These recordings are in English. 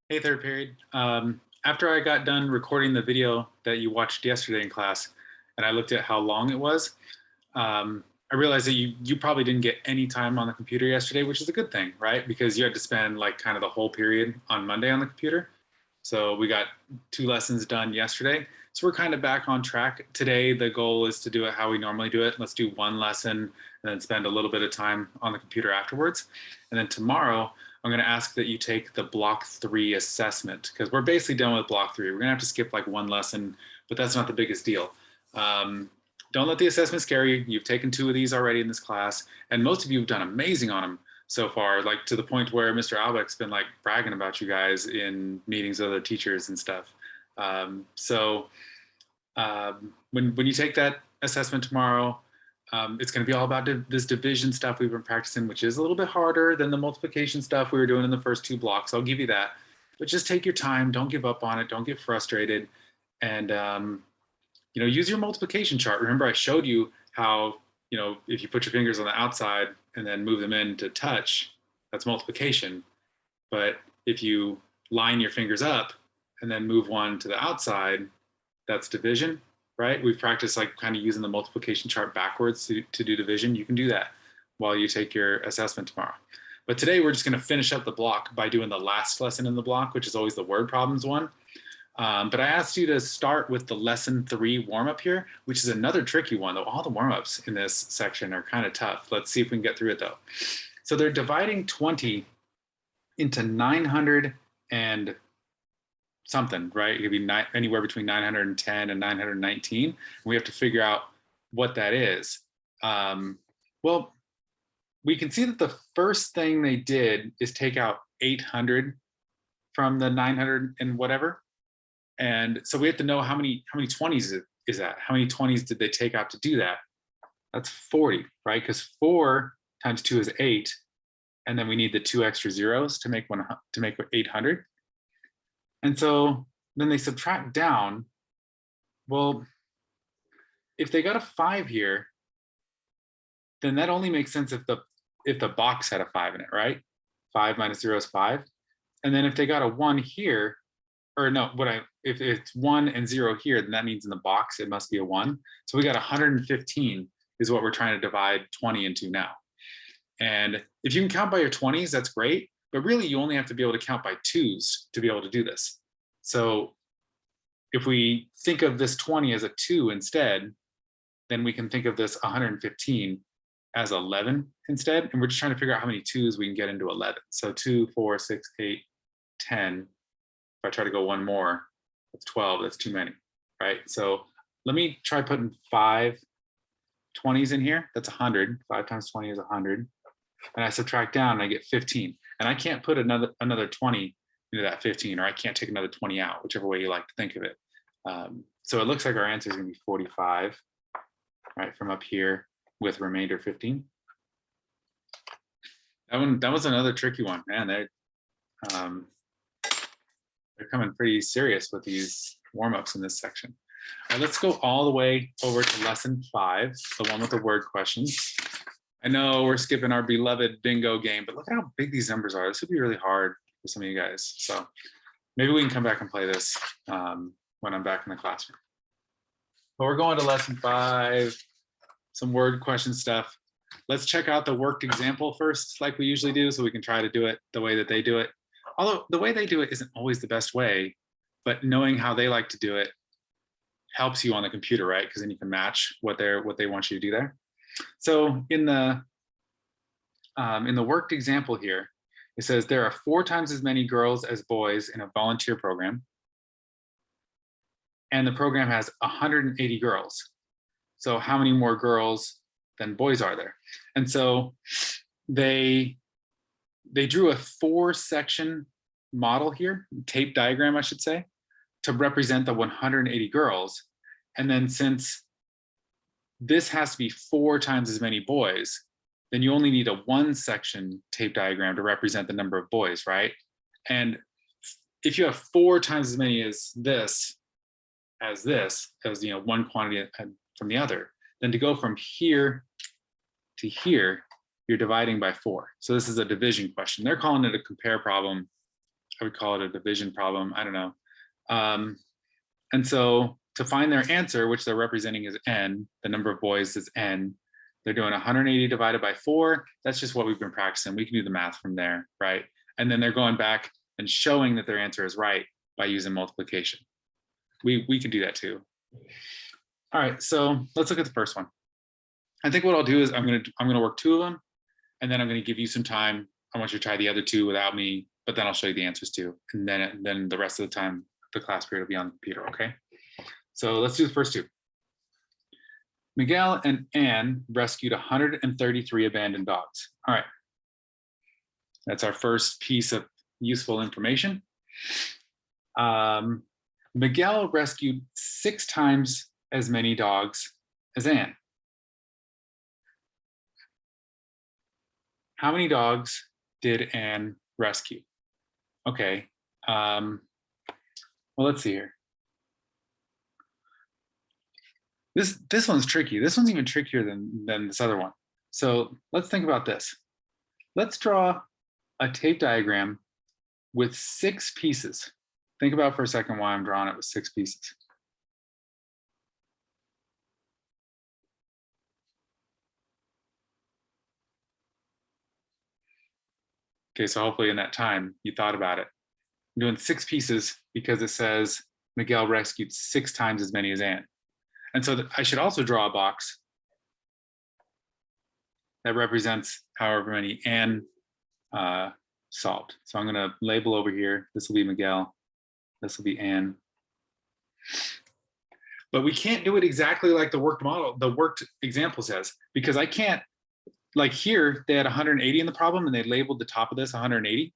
Hey, third period. After I got done recording the video that you watched yesterday in class, and I looked at how long it was, I realized that you probably didn't get any time on the computer yesterday, which is a good thing, right? Because you had to spend like kind of the whole period on Monday on the computer. So we got 2 lessons done yesterday. So we're kind of back on track. Today, the goal is to do it how we normally do it. Let's do 1 lesson and then spend a little bit of time on the computer afterwards. And then tomorrow, I'm going to ask that you take the block 3 assessment because we're basically done with block 3. We're going to have to skip like 1 lesson, but that's not the biggest deal. Don't let the assessment scare you. You've taken 2 of these already in this class, and most of you have done amazing on them so far, like to the point where Mr. Albeck's been like bragging about you guys in meetings with other teachers and stuff. When you take that assessment tomorrow, it's going to be all about this division stuff we've been practicing, which is a little bit harder than the multiplication stuff we were doing in the first 2 blocks. I'll give you that, but just take your time. Don't give up on it. Don't get frustrated, and use your multiplication chart. Remember, I showed you how if you put your fingers on the outside and then move them in to touch, that's multiplication. But if you line your fingers up and then move one to the outside, that's division, right? We've practiced like kind of using the multiplication chart backwards to do division. You can do that while you take your assessment tomorrow. But today we're just going to finish up the block by doing the last lesson in the block, which is always the word problems one. But I asked you to start with the lesson 3 warm-up here, which is another tricky one, though all the warm-ups in this section are kind of tough. Let's see if we can get through it, though. So they're dividing 20 into 900 and something, right? It could be anywhere between 910 and 919. And we have to figure out what that is. Well, we can see that the first thing they did is take out 800 from the 900 and whatever. And so we have to know how many 20s is that? How many 20s did they take out to do that? That's 40, right? Because 4 times 2 is 8, and then we need the 2 extra zeros to make 800. And so then they subtract down. Well, if they got a 5 here, then that only makes sense if the box had a 5 in it, right? 5 minus 0 is 5. And then if they got a 1 here, or no, if it's 1 and 0 here, then that means in the box it must be a 1. So we got 115 is what we're trying to divide 20 into now. And if you can count by your 20s, that's great. But really, you only have to be able to count by 2s to be able to do this. So if we think of this 20 as a 2 instead, then we can think of this 115 as 11 instead. And we're just trying to figure out how many 2s we can get into 11. So 2, 4, 6, 8, 10. If I try to go one more, that's 12. That's too many, right? So let me try putting 5 20s in here. That's 100. 5 times 20 is 100. And I subtract down and I get 15. And I can't put another 20 into that 15, or I can't take another 20 out, whichever way you like to think of it. So it looks like our answer is going to be 45, right, from up here with remainder 15. That was another tricky one, man. They're coming pretty serious with these warm-ups in this section. All right, let's go all the way over to lesson 5, the one with the word questions. I know we're skipping our beloved bingo game, but look at how big these numbers are. This would be really hard for some of you guys. So maybe we can come back and play this when I'm back in the classroom. But we're going to lesson 5, some word question stuff. Let's check out the worked example first, like we usually do, so we can try to do it the way that they do it. Although the way they do it isn't always the best way, but knowing how they like to do it helps you on the computer, right? Because then you can match what they want you to do there. So in the worked example here, it says there are 4 times as many girls as boys in a volunteer program, and the program has 180 girls. So how many more girls than boys are there? And so they drew a 4-section model here, tape diagram, I should say, to represent the 180 girls. And then since this has to be 4 times as many boys, then you only need a 1-section tape diagram to represent the number of boys, right? And if you have 4 times as many as one quantity from the other, then to go from here to here, you're dividing by 4. So this is a division question. They're calling it a compare problem. I would call it a division problem. I don't know. And so to find their answer, which they're representing as n, the number of boys is n, they're doing 180 divided by 4. That's just what we've been practicing. We can do the math from there, right? And then they're going back and showing that their answer is right by using multiplication. We can do that too. All right, so let's look at the first one. I think what I'll do is I'm gonna work 2 of them, and then I'm gonna give you some time. I want you to try the other 2 without me, but then I'll show you the answers too. And then the rest of the time, the class period will be on the computer, okay? So let's do the first 2. Miguel and Anne rescued 133 abandoned dogs. All right, that's our first piece of useful information. Miguel rescued 6 times as many dogs as Anne. How many dogs did Anne rescue? Okay, well, let's see here. This one's tricky. This one's even trickier than this other one. So let's think about this. Let's draw a tape diagram with 6 pieces. Think about for a second why I'm drawing it with 6 pieces. Okay, so hopefully in that time you thought about it. I'm doing 6 pieces because it says Miguel rescued 6 times as many as Anne. And so I should also draw a box that represents however many Anne solved. So I'm gonna label over here, this will be Miguel, this will be Anne. But we can't do it exactly like the worked model, the worked example says, because I can't, like here, they had 180 in the problem and they labeled the top of this 180.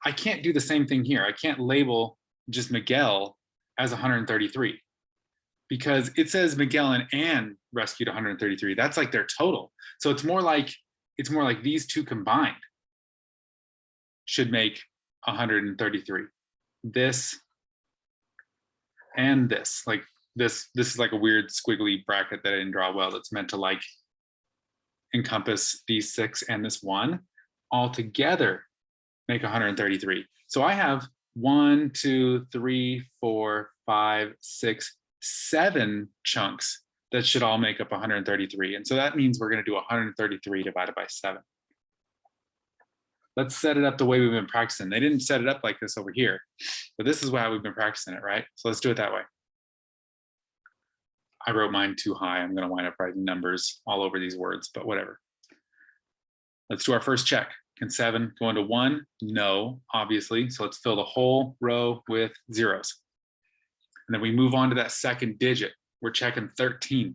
I can't do the same thing here. I can't label just Miguel as 133 because it says Miguel and Anne rescued 133. That's like their total. So it's more like these 2 combined should make 133. This and this, like this is like a weird squiggly bracket that I didn't draw well. That's meant to like encompass these 6 and this 1 all together make 133. So I have 1, 2, 3, 4, 5, 6, 7 chunks that should all make up 133. And so that means we're going to do 133 divided by 7. Let's set it up the way we've been practicing. They didn't set it up like this over here, but this is how we've been practicing it, right? So let's do it that way. I wrote mine too high. I'm going to wind up writing numbers all over these words, but whatever. Let's do our first check. Can 7 go into 1? No, obviously. So let's fill the whole row with zeros. And then we move on to that second digit. We're checking 13.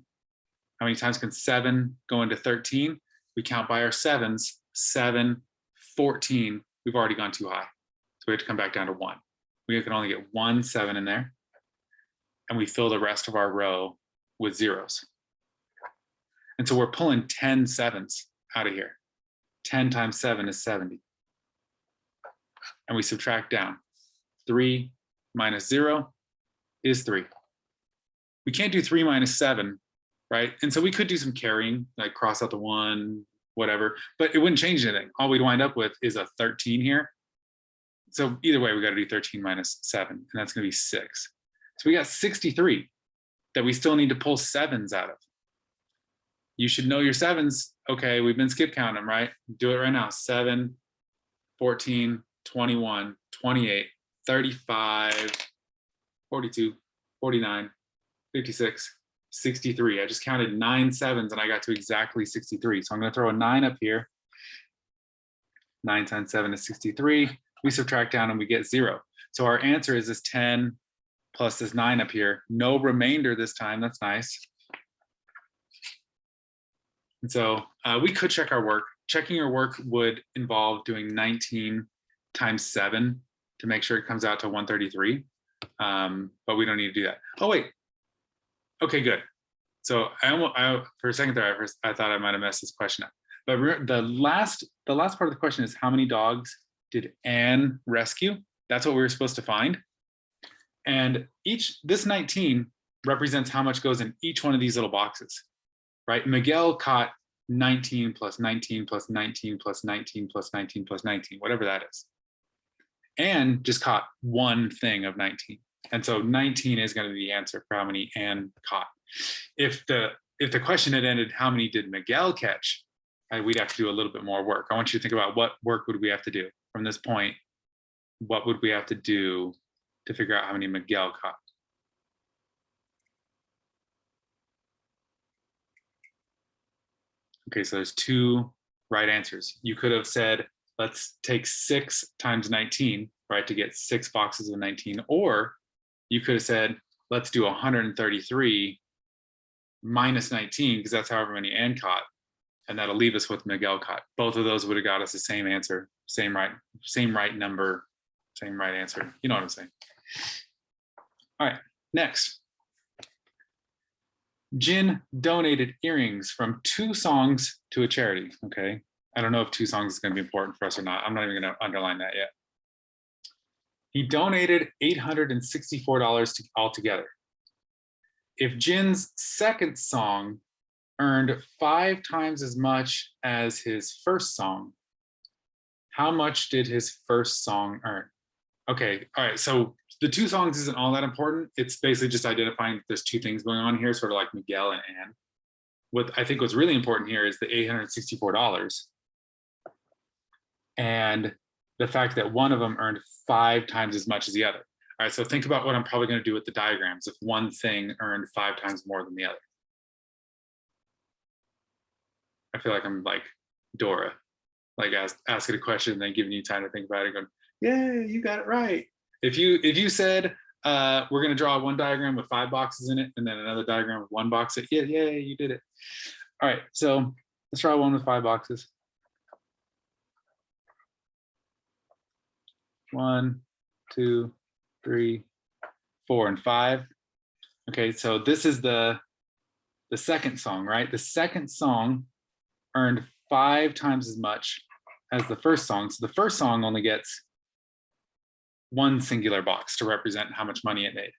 How many times can 7 go into 13? We count by our 7s. 7, 14. We've already gone too high. So we have to come back down to 1. We can only get 1 7 in there. And we fill the rest of our row with zeros. And so we're pulling 10 7s out of here. 10 times 7 is 70. And we subtract down. 3 minus 0 is 3. We can't do 3 minus 7, right? And so we could do some carrying, like cross out the 1, whatever, but it wouldn't change anything. All we'd wind up with is a 13 here. So either way, we got to do 13 minus 7, and that's going to be 6. So we got 63 that we still need to pull 7s out of. You should know your 7s. Okay, we've been skip counting them, right? Do it right now. 7, 14, 21, 28, 35, 42, 49, 56, 63. I just counted 9 7s and I got to exactly 63. So I'm going to throw a 9 up here. 9 times 7 is 63. We subtract down and we get 0. So our answer is this 10 plus this 9 up here. No remainder this time. That's nice. And so we could check our work. Checking your work would involve doing 19 times 7 to make sure it comes out to 133. But we don't need to do that. Oh, wait. Okay, good. So for a second there, I thought I might have messed this question up. But the last part of the question is how many dogs did Anne rescue? That's what we were supposed to find. And this 19 represents how much goes in each one of these little boxes, right? Miguel caught 19 plus 19 plus 19 plus 19 plus 19 plus 19, whatever that is. and just caught one thing of 19. And so 19 is going to be the answer for how many Anne caught. If the question had ended, how many did Miguel catch? We'd have to do a little bit more work. I want you to think about what work would we have to do from this point. What would we have to do to figure out how many Miguel caught? Okay, so there's two right answers. You could have said, let's take 6 times 19, right, to get 6 boxes of 19. Or you could have said, let's do 133 minus 19, because that's however many Anne caught. And that'll leave us with Miguel caught. Both of those would have got us the same answer, same right number, same right answer. You know what I'm saying? All right, next. Jin donated earrings from 2 songs to a charity. Okay, I don't know if 2 songs is going to be important for us or not. I'm not even going to underline that yet. He donated $864 altogether. If Jin's second song earned 5 times as much as his first song, how much did his first song earn? Okay, all right, so the 2 songs isn't all that important. It's basically just identifying that there's 2 things going on here, sort of like Miguel and Anne. What I think what's really important here is the $864 and the fact that one of them earned 5 times as much as the other. All right, so think about what I'm probably going to do with the diagrams if one thing earned 5 times more than the other. I feel like I'm like Dora, like asking a question and then giving you time to think about it and going, yeah, you got it right. If you said we're going to draw one diagram with 5 boxes in it and then another diagram with 1 box, yeah, you did it. All right, so let's draw one with 5 boxes. 1, 2, 3, 4, and 5. Okay, so this is the second song, right? The second song earned 5 times as much as the first song. So the first song only gets 1 singular box to represent how much money it made.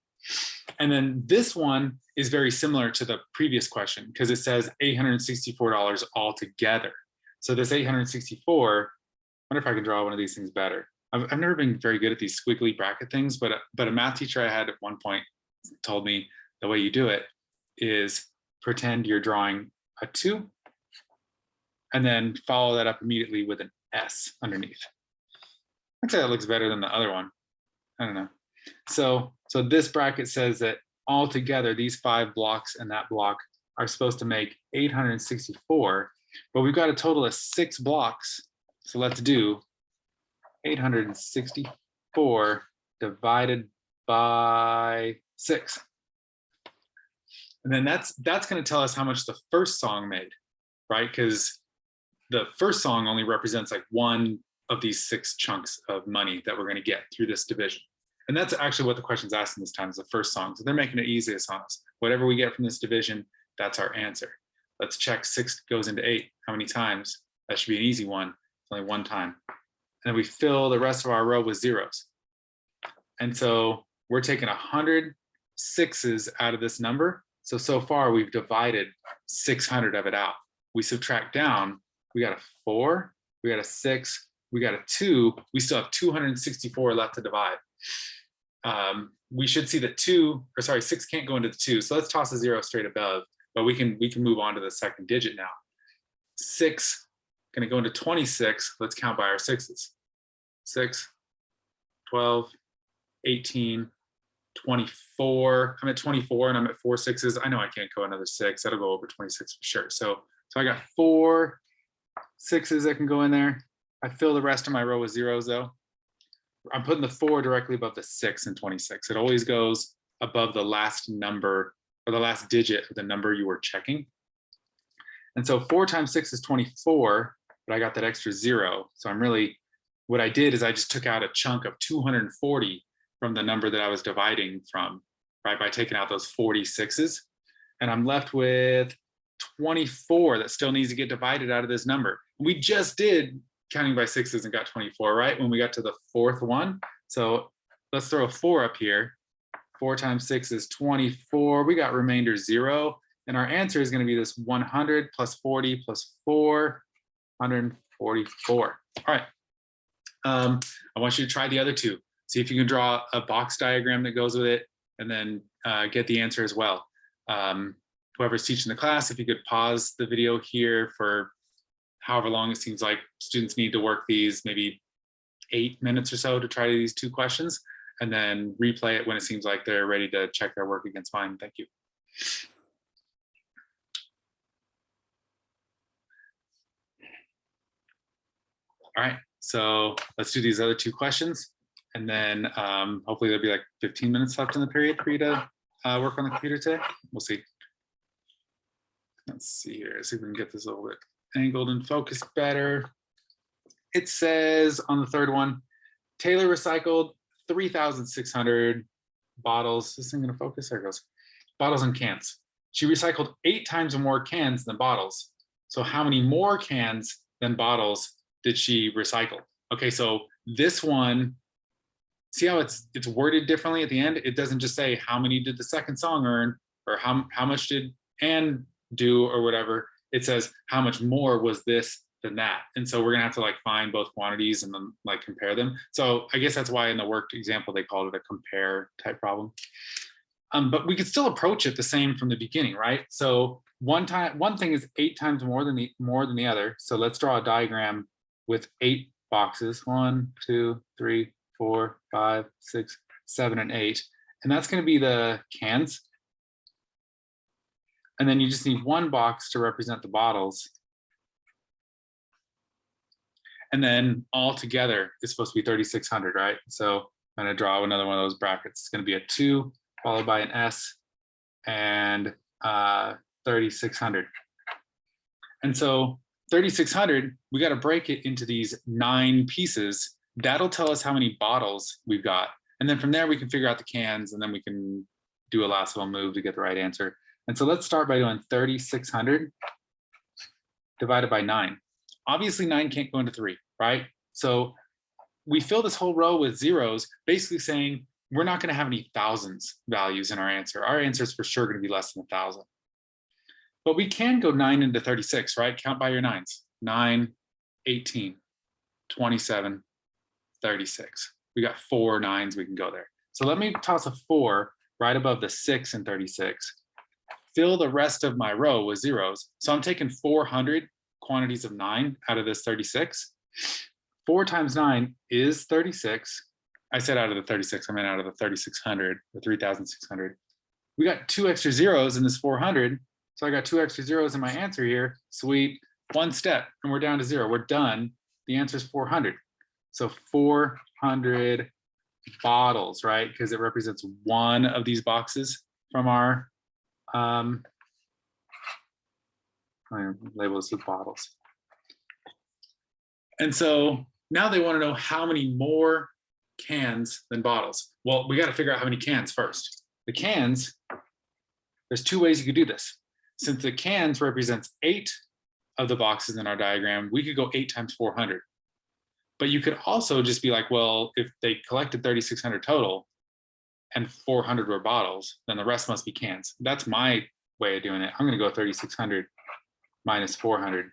And then this one is very similar to the previous question because it says $864 altogether. So this 864, I wonder if I can draw one of these things better. I've never been very good at these squiggly bracket things, but a math teacher I had at one point told me the way you do it is pretend you're drawing a 2 and then follow that up immediately with an S underneath. I'd say that looks better than the other one. I don't know. So this bracket says that altogether these 5 blocks and that block are supposed to make 864, but we've got a total of 6 blocks. So let's do 864 divided by 6. And then that's going to tell us how much the first song made, right? Because the first song only represents like one of these 6 chunks of money that we're going to get through this division. And that's actually what the question's asking this time is the first song. So they're making it easiest on us. Whatever we get from this division, that's our answer. Let's check 6 goes into 8. How many times? That should be an easy one. It's only 1 time. And we fill the rest of our row with zeros. And so we're taking 100 6s out of this number. So far we've divided 600 of it out. We subtract down, we got a 4, we got a 6, we got a 2, we still have 264 left to divide. We should see that 6 can't go into the 2. So let's toss a 0 straight above, but we can move on to the second digit now. 6 going to go into 26. Let's count by our 6s. 6, 12, 18, 24. I'm at 24 and I'm at 4 6s. I know I can't go another 6. That'll go over 26 for sure. So I got 4 6s that can go in there. I fill the rest of my row with zeros though. I'm putting the 4 directly above the 6 in 26. It always goes above the last number or the last digit of the number you were checking. And so 4 times 6 is 24, but I got that extra 0. So what I did is I just took out a chunk of 240 from the number that I was dividing from, right, by taking out those 46s. And I'm left with 24 that still needs to get divided out of this number. We just did counting by 6s and got 24, right, when we got to the 4th one. So let's throw a 4 up here. 4 times 6 is 24. We got remainder 0. And our answer is going to be this 100 plus 40 plus 4, 144. All right. I want you to try the other two. See if you can draw a box diagram that goes with it, and then get the answer as well. Whoever's teaching the class, if you could pause the video here for however long it seems like students need to work these, maybe 8 minutes or so to try these two questions, and then replay it when it seems like they're ready to check their work against mine. Thank you. All right, so let's do these other two questions, and then hopefully there'll be like 15 minutes left in the period for you to work on the computer today. We'll see. Let's see here, see if we can get this a little bit angled and focused better. It says on the third one, Taylor recycled 3,600 bottles. This thing gonna focus? There it goes. Bottles and cans. She recycled 8 times more cans than bottles. So how many more cans than bottles did she recycle? Okay, so this one, see how it's worded differently at the end? It doesn't just say how many did the second song earn, or how much did Anne do, or whatever. It says how much more was this than that. And so we're gonna have to like find both quantities and then like compare them. So I guess that's why in the worked example they called it a compare type problem. But we could still approach it the same from the beginning, right? So one thing is 8 times more than the other. So let's draw a diagram with 8 boxes. 1, 2, 3, 4, 5, 6, 7, and 8. And that's going to be the cans. And then you just need 1 box to represent the bottles. And then all together it's supposed to be 3,600, right? So I'm going to draw another one of those brackets. It's going to be a 2 followed by an S and 3,600. And so 3,600, we got to break it into these 9 pieces. That'll tell us how many bottles we've got. And then from there, we can figure out the cans, and then we can do a last little move to get the right answer. And so let's start by doing 3,600 divided by 9. Obviously, 9 can't go into 3, right? So we fill this whole row with zeros, basically saying we're not going to have any thousands values in our answer. Our answer is for sure going to be less than 1,000. But we can go 9 into 36, right? Count by your 9s. 9, 18, 27, 36. We got 4 9s we can go there. So let me toss a 4 right above the 6 and 36. Fill the rest of my row with zeros. So I'm taking 400 quantities of 9 out of this 36. 4 times 9 is 36. I said out of the 36, I meant out of the 3,600 or 3,600. We got 2 extra zeros in this 400. So I got 2 extra zeros in my answer here. Sweet. 1 step and we're down to 0. We're done. The answer is 400. So 400 bottles, right? Because it represents one of these boxes from our I'm gonna label this with bottles. And so now they want to know how many more cans than bottles. Well, we got to figure out how many cans first. The cans, there's 2 ways you could do this. Since the cans represents 8 of the boxes in our diagram, we could go 8 times 400. But you could also just be like, well, if they collected 3,600 total and 400 were bottles, then the rest must be cans. That's my way of doing it. I'm going to go 3,600 minus 400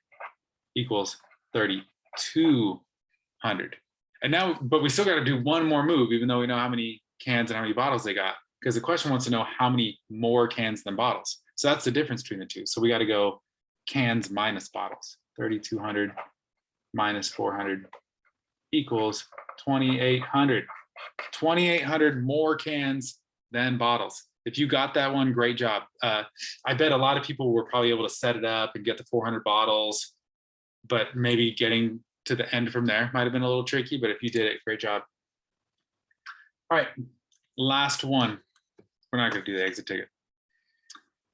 equals 3,200. And now, but we still got to do one more move, even though we know how many cans and how many bottles they got, because the question wants to know how many more cans than bottles. So that's the difference between the two. So we got to go cans minus bottles. 3,200 minus 400 equals 2,800. 2,800 more cans than bottles. If you got that one, great job. I bet a lot of people were probably able to set it up and get the 400 bottles, but maybe getting to the end from there might have been a little tricky, but if you did it, great job. All right, last one. We're not going to do the exit ticket.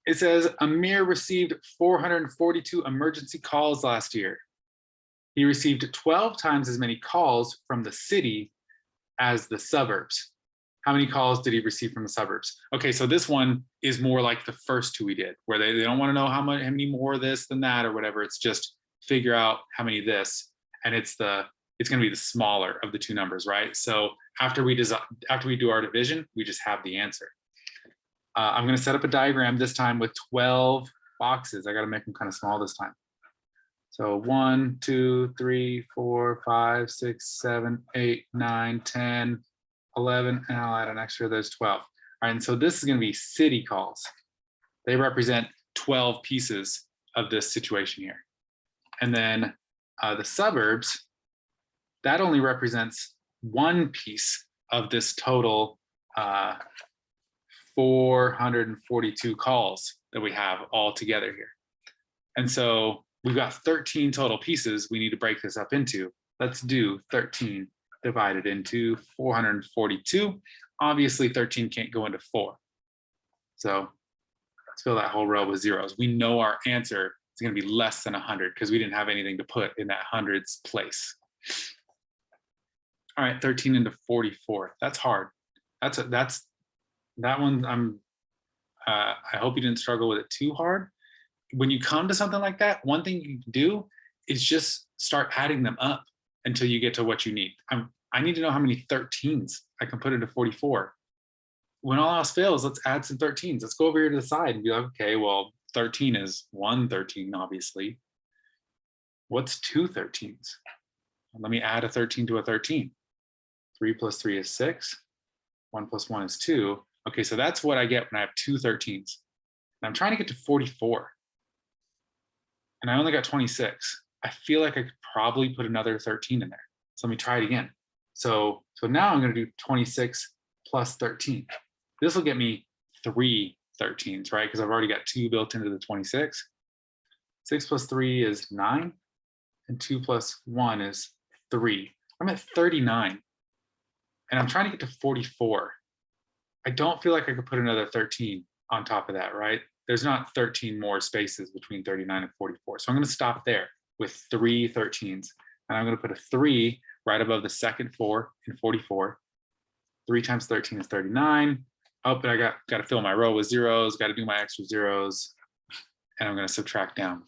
It says Amir received 442 emergency calls last year. He received 12 times as many calls from the city as the suburbs. How many calls did he receive from the suburbs? Okay, so this one is more like the first 2 we did, where they don't want to know how many more this than that or whatever. It's just figure out how many this, and it's going to be the smaller of the 2 numbers, right? So after we do our division, we just have the answer. I'm going to set up a diagram this time with 12 boxes. I got to make them kind of small this time. So 1, 2, 3, 4, 5, 6, 7, 8, 9, 10, 11, and I'll add an extra, there's 12. All right, and so this is gonna be city calls. They represent 12 pieces of this situation here. And then the suburbs, that only represents one piece of this total 442 calls that we have all together here. And so we've got 13 total pieces we need to break this up into. Let's do 13 divided into 442. Obviously 13 can't go into 4. So let's fill that whole row with zeros. We know our answer is going to be less than 100 because we didn't have anything to put in that hundreds place. All right, 13 into 44. That's hard. That one. I hope you didn't struggle with it too hard. When you come to something like that, one thing you can do is just start adding them up until you get to what you need. I need to know how many 13s I can put into 44. When all else fails, let's add some 13s. Let's go over here to the side and be like, okay, well, 13 is 1 13, obviously. What's 2 13s? Let me add a 13 to a 13. 3 plus 3 is 6. 1 plus 1 is 2. Okay, so that's what I get when I have 2 13s. And I'm trying to get to 44. And I only got 26. I feel like I could probably put another 13 in there. So let me try it again. So now I'm going to do 26 plus 13. This will get me 3 13s, right? Because I've already got 2 built into the 26. 6 plus 3 is 9. And 2 plus 1 is 3. I'm at 39. And I'm trying to get to 44. I don't feel like I could put another 13 on top of that, right? There's not 13 more spaces between 39 and 44. So I'm going to stop there with 3 13s. And I'm going to put a 3 right above the second 4 in 44. 3 times 13 is 39. Oh, but I got to fill my row with zeros, got to do my extra zeros. And I'm going to subtract down.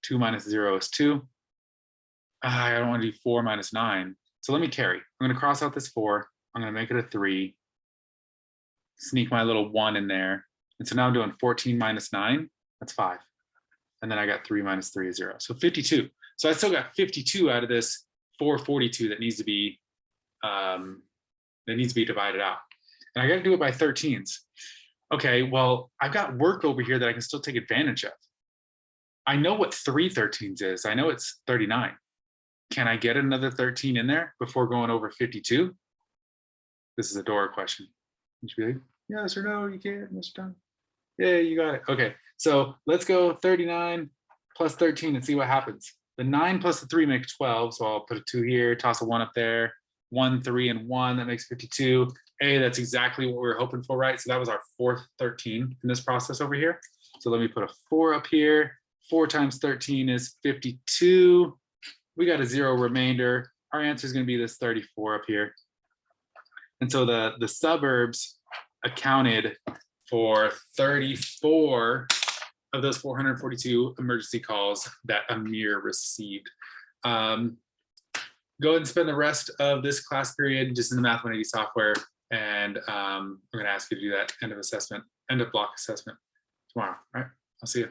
2 minus 0 is 2. I don't want to do 4 minus 9. So let me carry. I'm going to cross out this 4. I'm going to make it a 3. Sneak my little 1 in there. And so now I'm doing 14 minus 9. That's 5. And then I got 3 minus 3 is 0. So 52. So I still got 52 out of this 442 that needs to be divided out. And I got to do it by 13s. Okay, well, I've got work over here that I can still take advantage of. I know what 3 13s is. I know it's 39. Can I get another 13 in there before going over 52? This is a Dora question. You should be like, yes or no, you can, Mr. Dunn. Yeah, you got it. Okay, so let's go 39 plus 13 and see what happens. The 9 plus the 3 makes 12, so I'll put a 2 here, toss a 1 up there. 1, 3, and 1, that makes 52. Hey, that's exactly what we were hoping for, right? So that was our 4th 13 in this process over here. So let me put a 4 up here. 4 times 13 is 52. We got a 0 remainder. Our answer is going to be this 34 up here. And so the suburbs accounted for 34 of those 442 emergency calls that Amir received. Go ahead and spend the rest of this class period just in the Math 180 software. And I'm going to ask you to do that end of block assessment tomorrow. All right, I'll see you.